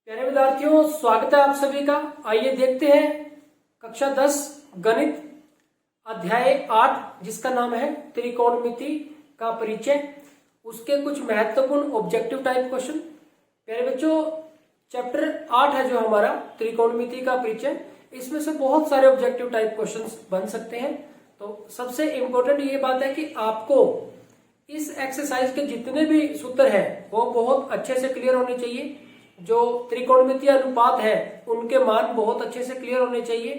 प्यारे विद्यार्थियों, स्वागत है आप सभी का। आइए देखते हैं कक्षा 10 गणित अध्याय 8 जिसका नाम है त्रिकोणमिति का परिचय, उसके कुछ महत्वपूर्ण ऑब्जेक्टिव टाइप क्वेश्चन। प्यारे बच्चों, चैप्टर 8 है जो हमारा त्रिकोणमिति का परिचय, इसमें से बहुत सारे ऑब्जेक्टिव टाइप क्वेश्चंस बन सकते हैं। तो सबसे इंपॉर्टेंट ये बात है कि आपको इस एक्सरसाइज के जितने भी सूत्र हैं वो बहुत अच्छे से क्लियर होने चाहिए। जो त्रिकोणमितीय अनुपात है उनके मान बहुत अच्छे से क्लियर होने चाहिए,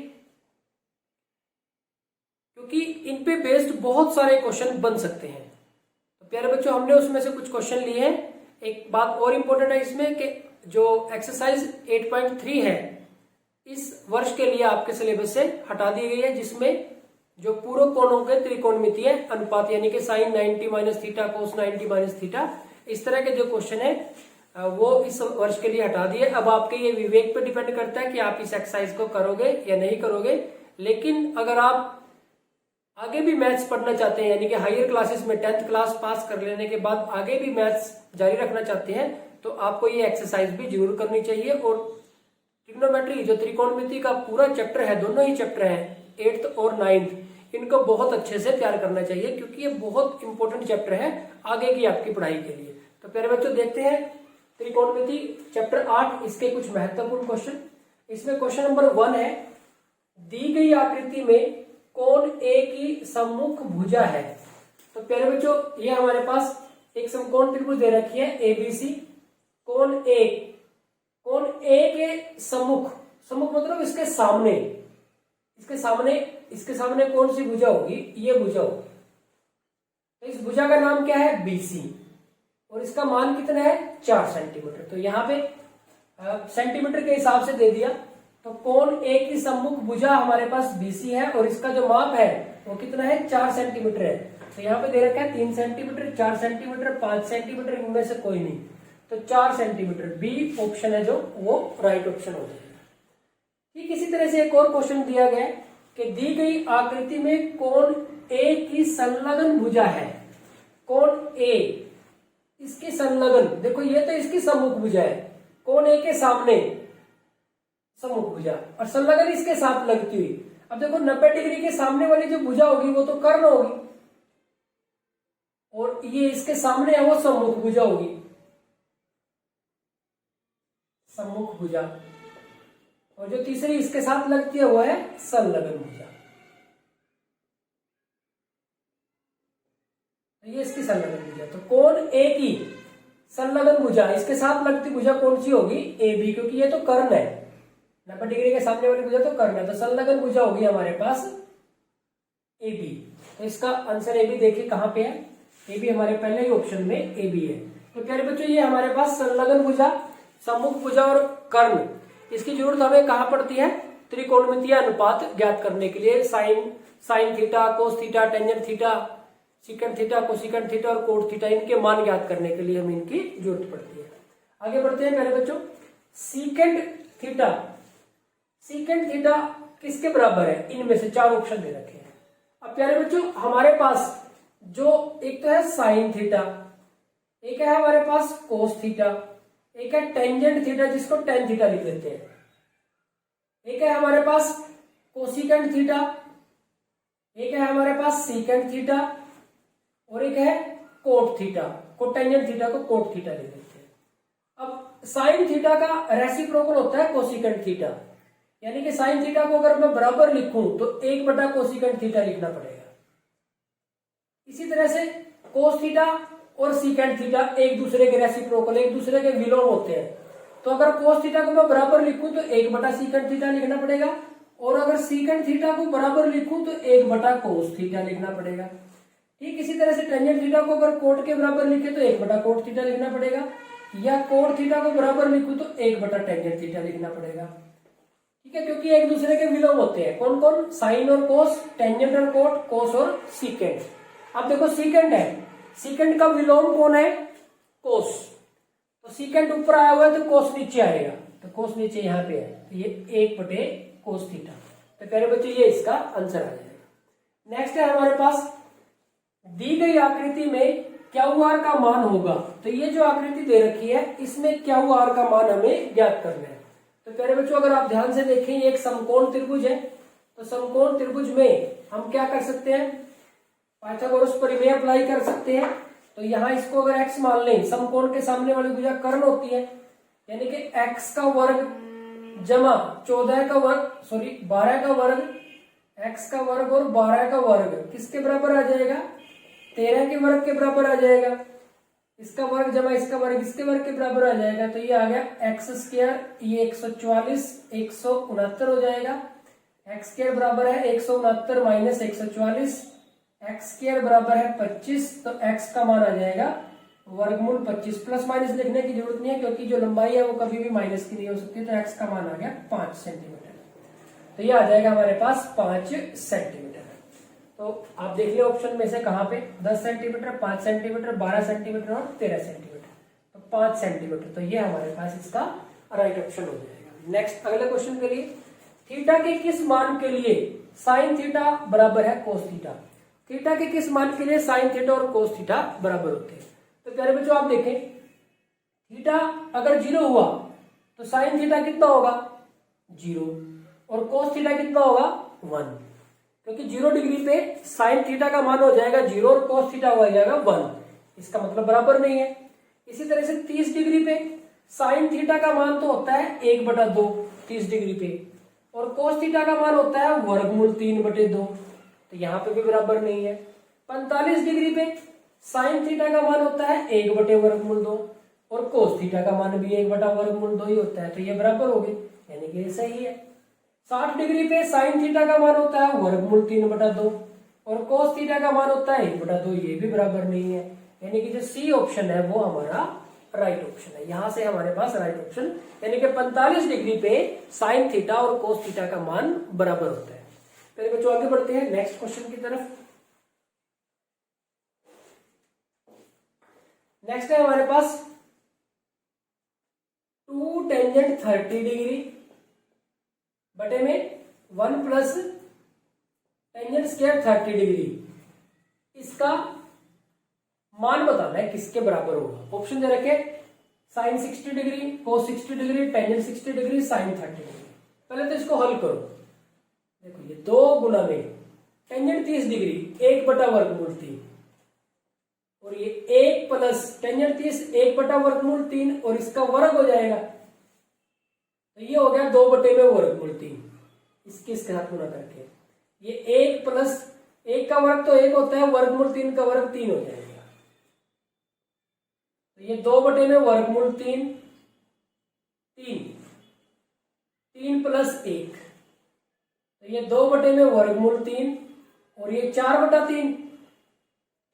क्योंकि इन पे बेस्ड बहुत सारे क्वेश्चन बन सकते हैं। तो प्यारे बच्चों, हमने उसमें से कुछ क्वेश्चन लिए हैं। एक बात और इम्पोर्टेंट है इसमें कि जो एक्सरसाइज 8.3 है इस वर्ष के लिए आपके सिलेबस से हटा दी गई है, जिसमें जो पूर्व कोणों के त्रिकोणमितीय अनुपात यानी कि साइन 90 माइनस थीटा, कोस 90 माइनस थीटा, इस तरह के जो क्वेश्चन है वो इस वर्ष के लिए हटा दिए। अब आपके ये विवेक पे डिपेंड करता है कि आप इस एक्सरसाइज को करोगे या नहीं करोगे। लेकिन अगर आप आगे भी मैथ्स पढ़ना चाहते हैं, यानी कि हायर क्लासेस में 10th क्लास पास कर लेने के बाद आगे भी मैथ्स जारी रखना चाहते हैं, तो आपको ये एक्सरसाइज भी जरूर करनी चाहिए। और ट्रिग्नोमेट्री जो त्रिकोणमिति का पूरा चैप्टर है, दोनों ही चैप्टर है 8th और 9th, इनको बहुत अच्छे से तैयार करना चाहिए, क्योंकि ये बहुत इंपॉर्टेंट चैप्टर है आगे की आपकी पढ़ाई के लिए। तो प्यारे बच्चों, देखते हैं त्रिकोणमिति चैप्टर 8, इसके कुछ महत्वपूर्ण क्वेश्चन। इसमें क्वेश्चन नंबर 1 है, दी गई आकृति में कोण ए की सम्मुख भुजा है। तो प्यारे बच्चों, ये हमारे पास एक समकोण त्रिभुज दे रखी है एबीसी। कोण ए के सम्मुख, सम्मुख मतलब इसके सामने, इसके सामने कौन सी भुजा होगी? ये भुजा होगी। तो इस भुजा का नाम क्या है? बीसी, और इसका मान कितना है? 4 सेंटीमीटर। तो यहाँ पे सेंटीमीटर के हिसाब से दे दिया। तो कोण ए की सम्मुख भुजा हमारे पास बीसी है और इसका जो माप है वो कितना है? 4 सेंटीमीटर है। तो यहाँ पे दे रखा है 3 सेंटीमीटर, 4 सेंटीमीटर, 5 सेंटीमीटर, इनमें से कोई नहीं। तो 4 सेंटीमीटर बी ऑप्शन है जो वो राइट ऑप्शन हो जाएगा। ठीक इसी तरह से एक और क्वेश्चन दिया गया है कि दी गई आकृति में कोण ए की संलग्न भुजा है। कोण ए इसकी संलग्न, देखो ये तो इसकी सम्मुख भुजा है, कोण ए के सामने सम्मुख भुजा, और संलग्न इसके साथ लगती हुई। अब देखो 90 डिग्री के सामने वाली जो भुजा होगी वो तो कर्ण होगी, और ये इसके सामने है वो सम्मुख भुजा होगी, सम्मुख भुजा। और जो तीसरी इसके साथ लगती है वो है संलग्न भुजा। ये इसकी संलग्न भुजा। तो कोण ए की संलग्न भुजा, इसके साथ लगती भुजा कौन सी होगी? ए बी, क्योंकि ये तो कर्ण है, 90 डिग्री के सामने वाली भुजा तो कर्ण है। तो संलग्न भुजा होगी हमारे पास ए बी। तो इसका आंसर ए बी देखिए कहां पे है? ए बी हमारे पहले ही ऑप्शन में ए बी है। तो प्यारे बच्चों, ये हमारे पास संलग्न भुजा, सम्मुख भुजा और कर्ण, इसकी जरूरत हमें कहां पड़ती है? त्रिकोणमितीय अनुपात ज्ञात करने के लिए। Sine theta, cos theta, tangent theta, secant theta, cosecant theta और कोट थीटा, इनके मान ज्ञात करने के लिए हमें इनकी जरूरत पड़ती है। आगे बढ़ते हैं प्यारे बच्चों। सीकेंट थीटा, सीकेंट थीटा किसके बराबर है? इनमें से 4 ऑप्शन दे रखे हैं। अब प्यारे बच्चों, हमारे पास जो एक तो है साइन थीटा, एक है हमारे पास कोस थीटा, एक है टेंजेंट थीटा जिसको टेन थीटा लिख देते हैं, एक है हमारे पास कोसिकेंट थीटा, एक है हमारे पास सीकेंट थीटा, और एक है कोट थीटा। कोटेंजेंट थीटा को कोट थीटा लिख देते हैं। अब साइन थीटा का रेसिप्रोकल होता है कोसिकेंट थीटा, यानी कि साइन थीटा को अगर मैं बराबर लिखूं तो 1 कोसिकेंट थीटा लिखना पड़ेगा। इसी तरह से कोस थीटा और सीकेंट थीटा एक दूसरे के रेसिप्रोकल, एक दूसरे के विलोम होते हैं। तो अगर कोस थीटा को मैं बराबर लिखूं तो 1 सीकेंट थीटा लिखना पड़ेगा, और अगर सीकेंट थीटा को बराबर लिखूं तो 1 कोस थीटा लिखना पड़ेगा। ठीक इसी तरह से टेंजेंट थीटा को अगर कोट के बराबर लिखे तो 1 कोट थीटा लिखना पड़ेगा, या कोट थीटा को बराबर लिखूं तो 1 टेंजेंट थीटा लिखना पड़ेगा। ठीक है, क्योंकि एक दूसरे के विलोम होते हैं। कौन कौन? साइन और कोस, टेंजेंट और कोट, कोस और सीकेंट। अब देखो सीकेंट है, सीकेंट का विलोम कौन है? कोस। तो सीकेंट ऊपर आया हुआ है तो कोस नीचे आएगा, तो कोस नीचे यहाँ पे है, तो ये 1 कोस थीटा। तो प्यारे बच्चों, ये इसका आंसर आ जाएगा। नेक्स्ट है हमारे पास, दी गई आकृति में क्यू आर का मान होगा। तो ये जो आकृति दे रखी है इसमें क्यू आर का मान हमें ज्ञात करना है। तो प्यारे बच्चों अगर आप ध्यान से देखें ये एक समकोण त्रिभुज है। तो समकोण त्रिभुज में हम क्या कर सकते हैं, पाइथागोरस प्रमेय अप्लाई कर सकते हैं। तो यहाँ इसको अगर x मान लें, समकोण के सामने वाली भुजा कर्ण होती है, यानी कि x का वर्ग जमा 14 का वर्ग 12 का वर्ग, x का वर्ग और 12 का वर्ग किसके बराबर आ जाएगा, 13 के वर्ग के बराबर आ जाएगा। इसका वर्ग जमा इसका वर्ग इसके वर्ग के बराबर आ जाएगा। तो ये आ गया एक्स स्क्वायर, ये 144 169 हो जाएगा। एक्स स्क्वायर बराबर है 169 माइनस 144, एक्स स्क्वायर बराबर है 25। तो एक्स का मान आ जाएगा वर्गमूल 25। प्लस माइनस लिखने की जरूरत नहीं है क्योंकि जो लंबाई है वो कभी भी माइनस की नहीं हो सकती। तो एक्स का मान आ गया 5 सेंटीमीटर। तो ये आ जाएगा हमारे पास 5 सेंटीमीटर। तो आप देख लिया ऑप्शन में से कहाँ पे 10 सेंटीमीटर, 5 सेंटीमीटर, 12 सेंटीमीटर और 13 सेंटीमीटर। तो 5 सेंटीमीटर। तो ये हमारे पास इसका राइट ऑप्शन हो जाएगा। नेक्स्ट अगले क्वेश्चन के लिए, थीटा के किस मान के लिए साइन थीटा बराबर है कोस थीटा। थीटा के किस मान के लिए साइन थीटा और कोस थीटा बराबर होते हैं। तो प्यारे बच्चों आप देखें, थीटा अगर 0 हुआ तो साइन थीटा कितना होगा 0 और कोस थीटा कितना होगा 1, क्योंकि 0 डिग्री पे साइन थीटा का मान हो जाएगा 0 और कोस थीटा हो जाएगा 1। इसका मतलब बराबर नहीं है। इसी तरह से 30 डिग्री पे साइन थीटा का मान तो होता है 1/2 30 डिग्री पे, और कोस थीटा का मान होता है वर्गमूल 3/2। तो यहाँ पे भी बराबर नहीं है। 45 डिग्री पे साइन थीटा का मान होता है 1/2 और कोस थीटा का मान भी 1/2 ही होता है। तो ये बराबर हो गए, यानी कि ये सही है। 60 डिग्री पे साइन थीटा का मान होता है वर्गमूल 3/2 और कोस थीटा का मान होता है 1/2। ये भी बराबर नहीं है, यानी कि जो सी ऑप्शन है वो हमारा राइट ऑप्शन है। यहां से हमारे पास राइट ऑप्शन, यानी कि 45 डिग्री पे साइन थीटा और कोस थीटा का मान बराबर होता है। पहले बच्चों आगे बढ़ते हैं नेक्स्ट क्वेश्चन की तरफ। नेक्स्ट है हमारे पास 2 टेंजेंट 30 डिग्री बटे में 1 प्लस टेंजेंट स्क्वायर 30 डिग्री, इसका मान बताना है किसके बराबर होगा। ऑप्शन दे रखे sine 60 degree, cos 60 degree, tangent 60 degree, sine 30 degree. पहले तो इसको हल करो। देखो ये 2 गुना में टेंजेंट 30 डिग्री 1/3 और ये 1 प्लस टेंजेंट 30 1/3 और इसका वर्ग हो जाएगा। तो ये हो गया 2/3। इसके साथ गुना करके ये 1 प्लस 1 का वर्ग तो 1 होता है, वर्गमूल 3 का वर्ग 3 हो जाएगा। तो ये 2/3 3 प्लस 1, तो ये 2/3 और ये 4/3।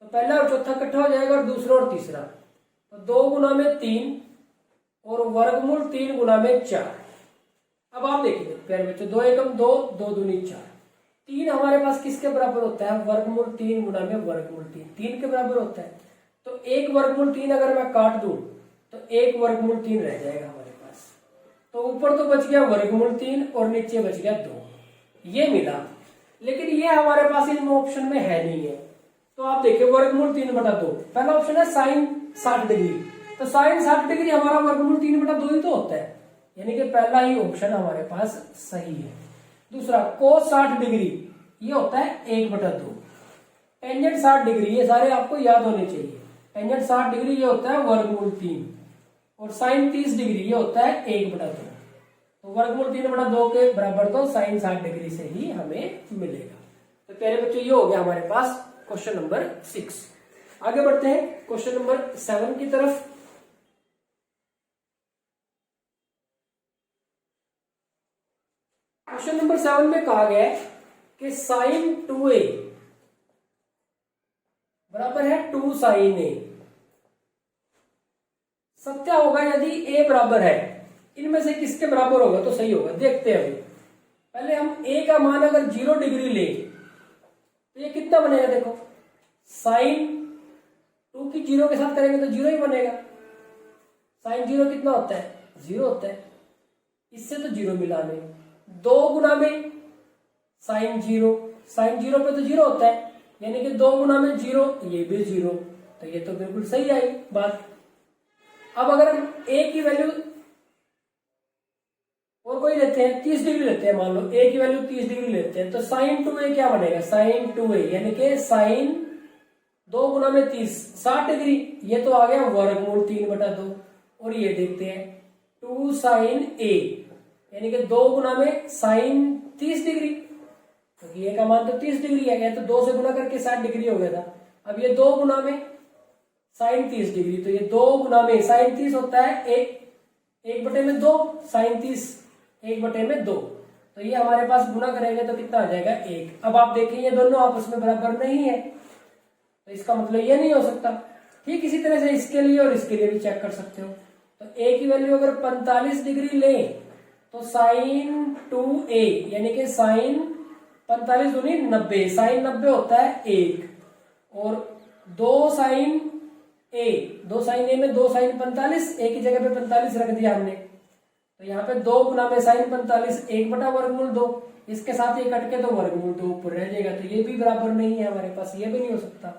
तो पहला और चौथा इकट्ठा हो जाएगा और दूसरा और तीसरा। तो 2 गुना में 3 और वर्गमूल 3 गुना में 4। अब आप देखिए प्यारे बच्चों, 2 एकम 2, 2 दूनी 4। 3 हमारे पास किसके बराबर होता है, वर्गमूल 3 गुना में वर्गमूल 3 के बराबर होता है। तो 1 वर्गमूल 3 अगर मैं काट दूं तो 1 वर्गमूल 3 रह जाएगा हमारे पास। तो ऊपर तो बच गया वर्गमूल 3 और नीचे बच गया 2, ये मिला। लेकिन ये हमारे पास इन ऑप्शन में है नहीं है। तो आप देखिए वर्गमूल 3/2, पहला ऑप्शन है साइन 60 डिग्री। तो साइन 60 डिग्री हमारा वर्गमूल 3/2 ही तो होता है, यानी कि पहला ही ऑप्शन हमारे पास सही है। दूसरा कोस 60 डिग्री, ये होता है 1/2। टेंजेंट 60 डिग्री, ये सारे आपको याद होने चाहिए। टेंजेंट 60 डिग्री ये होता है वर्गमूल 3 और साइन 30 डिग्री ये होता है 1/2। तो वर्गमूल 3/2 के बराबर तो साइन 60 डिग्री से ही हमें मिलेगा। तो प्यारे बच्चों ये हो गया हमारे पास क्वेश्चन नंबर 6। आगे बढ़ते हैं क्वेश्चन नंबर 7 की तरफ। क्वेश्चन नंबर 7 में कहा गया है कि साइन 2a बराबर है 2 साइन a। सत्य होगा यदि a बराबर है, इनमें से किसके बराबर होगा तो सही होगा। देखते हैं अभी। पहले हम a का मान अगर 0 डिग्री ले तो ये कितना बनेगा, देखो साइन 2 की 0 के साथ करेंगे तो 0 ही बनेगा। साइन 0 कितना होता है 0 होता है, इससे तो 0 मिला में 2 गुना में साइन 0 पे तो 0 होता है, यानी कि 2 गुना में 0, ये भी 0 तो ये तो बिल्कुल सही आई बात। अब अगर हम ए की वैल्यू और कोई लेते हैं, 30 डिग्री लेते हैं, मान लो ए की वैल्यू 30 डिग्री लेते हैं, तो साइन 2a क्या बनेगा, साइन 2a यानी कि साइन 2 गुना में 30 60 डिग्री, ये तो आ गया वर्गमूल 3/2। और ये देखते हैं 2 साइन a यानी कि 2 गुना में साइन 30 डिग्री, क्योंकि ये का मान तो 30 डिग्री है, तो 2 से गुना करके 60 डिग्री हो गया था। अब ये 2 गुना में साइन 30 डिग्री, तो ये 2 गुना में साइन 30 होता है 1/2 साइन 30 1/2, तो ये हमारे पास गुना करेंगे तो कितना आ जाएगा 1। अब आप देखें ये दोनों आपस में बराबर नहीं है, तो इसका मतलब ये नहीं हो सकता। ठीक इसी तरह से इसके लिए और इसके लिए भी चेक कर सकते हो। तो a की वैल्यू अगर 45 डिग्री ले तो साइन 2a यानी कि साइन 45 दूनी 90, साइन 90 होता है 1, और 2 साइन a में 2 साइन 45, a की जगह पे 45 रख दिया हमने, तो यहाँ पे 2 गुना में साइन 45 1/2, इसके साथ ये कट के तो वर्गमूल 2 ऊपर रह जाएगा, तो ये भी बराबर नहीं है हमारे पास, ये भी नहीं हो सकता।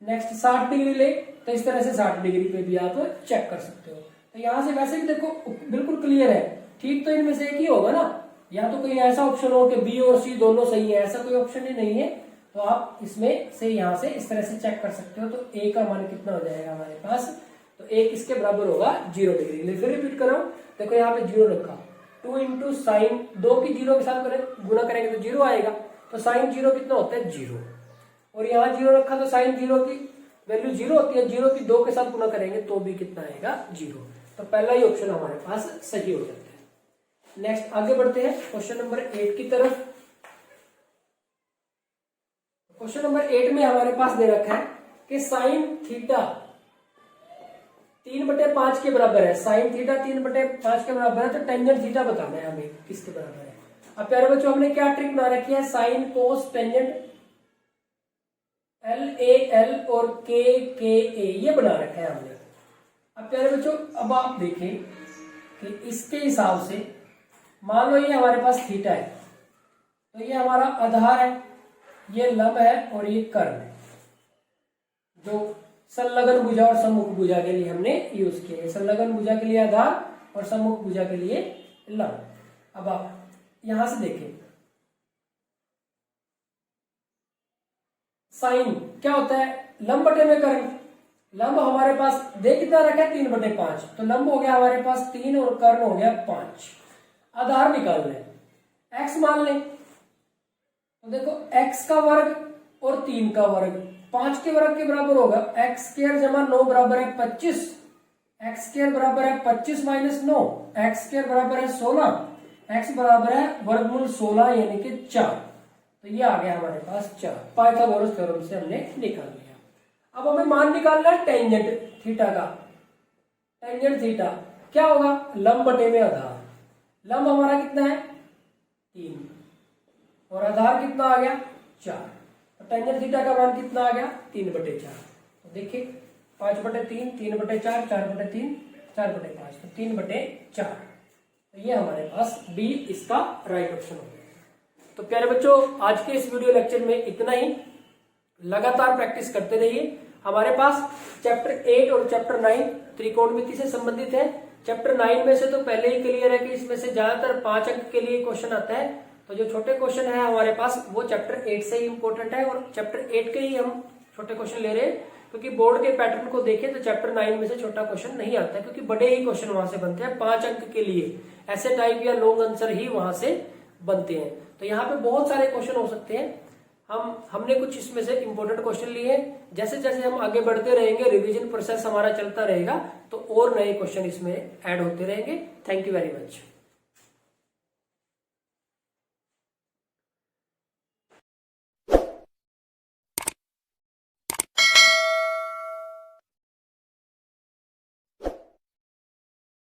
नेक्स्ट 60 डिग्री ले तो इस तरह से 60 डिग्री पे भी आप चेक कर सकते हो। तो यहाँ से वैसे भी देखो बिल्कुल क्लियर है, ठीक तो इनमें से एक ही होगा ना, या तो कोई ऐसा ऑप्शन हो कि बी और सी दोनों सही है, ऐसा कोई ऑप्शन ही नहीं है, तो आप इसमें से यहाँ से इस तरह से चेक कर सकते हो। तो ए का मान कितना हो जाएगा हमारे पास, तो ए किसके बराबर होगा 0 डिग्री। फिर रिपीट कर रहा हूं, देखो यहाँ पे 0 रखा, 2 इंटू साइन 2 की 0 के साथ गुना करेंगे तो 0 आएगा, तो साइन 0 कितना होता है 0, और यहाँ 0 रखा तो साइन 0 की वैल्यू 0 होती है, 0 की 2 के साथ गुना करेंगे तो भी कितना आएगा 0, तो पहला ही ऑप्शन हमारे पास सही हो जाता है। नेक्स्ट आगे बढ़ते हैं क्वेश्चन नंबर 8 की तरफ। क्वेश्चन नंबर 8 में हमारे पास दे रखा है कि साइन थीटा 3/5 के बराबर है, साइन थीटा 3/5 के बराबर है, तो टेंजेंट थीटा बताना है हमें किसके बराबर है। अब प्यारे बच्चों हमने क्या ट्रिक बना रखी है, साइन कोस टेंजेंट LAL और KKA ये बना रखा है हमने। अब प्यारे बच्चों अब आप देखें कि इसके हिसाब से मान लो ये हमारे पास थीटा है, तो ये हमारा आधार है, ये लंब है और ये कर्ण है, जो संलग्न भुजा और सम्मुख भुजा के लिए हमने यूज किया है। संलग्न भुजा के लिए आधार और सम्मुख भुजा के लिए लंब। अब आप यहां से देखें साइन क्या होता है, लंब बटे में कर्ण, लंब हमारे पास दे कितना रखा है 3/5, तो लंब हो गया हमारे पास 3 और कर्ण हो गया 5। आधार निकाल लें, x मान लें, तो देखो x का वर्ग और 3 का वर्ग 5 के वर्ग के बराबर होगा, x² जमा 9 बराबर है 25, x² बराबर है 25 माइनस 9, x² बराबर है 16, x बराबर है वर्गमूल 16 यानी कि 4, तो ये आ गया हमारे पास 4। पाइथागोरस थ्योरम से हमने निकाल लिया। अब हमें मान निकालना है टेंजेंट थीटा का। टेंजेंट थीटा क्या होगा, लंब बटे में आधार, लंब हमारा कितना है 3 और आधार कितना आ गया 4, तो टेंजेंट थीटा का मान कितना आ गया 3/4। तो देखिए 5/3 3/4 4/3 4/5, तो 3/4, तो ये हमारे पास बी इसका राइट ऑप्शन हो गया। तो प्यारे बच्चों आज के इस वीडियो लेक्चर में इतना ही, लगातार प्रैक्टिस करते रहिए। हमारे पास चैप्टर 8 और चैप्टर 9 त्रिकोणमिति से संबंधित है। चैप्टर 9 में से तो पहले ही क्लियर है कि इसमें से ज्यादातर 5 अंक के लिए क्वेश्चन आता है, तो जो छोटे क्वेश्चन है हमारे पास वो चैप्टर 8 से ही इंपॉर्टेंट है, और चैप्टर 8 के ही हम छोटे क्वेश्चन ले रहे हैं, क्योंकि बोर्ड के पैटर्न को देखें तो चैप्टर 9 में से छोटा क्वेश्चन नहीं आता है, क्योंकि बड़े ही क्वेश्चन वहां से बनते हैं 5 अंक के लिए, ऐसे टाइप या लॉन्ग आंसर ही वहां से बनते हैं। तो यहाँ पे बहुत सारे क्वेश्चन हो सकते हैं, हमने कुछ इसमें से इंपॉर्टेंट क्वेश्चन लिए हैं। जैसे जैसे हम आगे बढ़ते रहेंगे, रिवीजन प्रोसेस हमारा चलता रहेगा, तो और नए क्वेश्चन इसमें ऐड होते रहेंगे। Thank you very much.